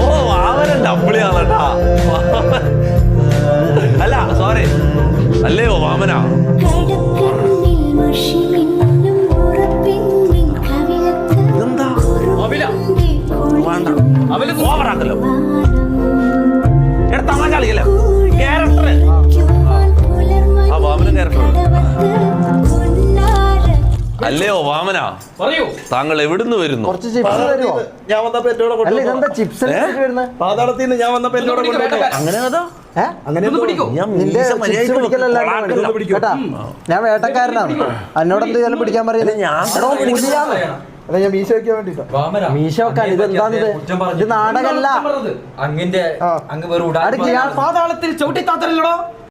ഓ വാമനൻ ഡബ്ലിയാണട്ടാ. അല്ല സോറി, അല്ലയോ വാമന? ഇതെന്താ ഓവറാക്കല്ലോ. എടാ തമാശ കളിക്കല്ലോ. ക്യാരക്ടർ ആ വാമന ക്യാരക്ടർ. അല്ലയോ വാമന, പറയൂ, താങ്കൾ എവിടുന്ന് വരുന്നു? കുറച്ച് ചിപ്സ് തരുമോ? ഞാൻ വന്നപ്പോ എന്നോട് അല്ല ഇതെന്താ ചിപ്സ് വരുന്നത്? പാതാളത്തിൽ നിന്ന് ഞാൻ വന്നപ്പോ എന്നോട് അങ്ങനെ കഥ നിന്റെ ചിപ്സ് പിടിക്കലല്ലാണ്ട് കേട്ടാ. ഞാൻ വേട്ടക്കാരനാണ്, എന്നോട് എന്ത് ചെയ്യാലും പിടിക്കാൻ പറയുന്നത്. അല്ല ഞാൻ മീശ വെക്കാൻ വേണ്ടിട്ടാ. മീശ വെക്കാൻ ഇതെന്താണിത്? ഇത് നാടകല്ല. അങ്ങന്റെ അങ്ങ് വെറും പാതാളത്തിൽ ചവിട്ടി താത്തല്ലോ.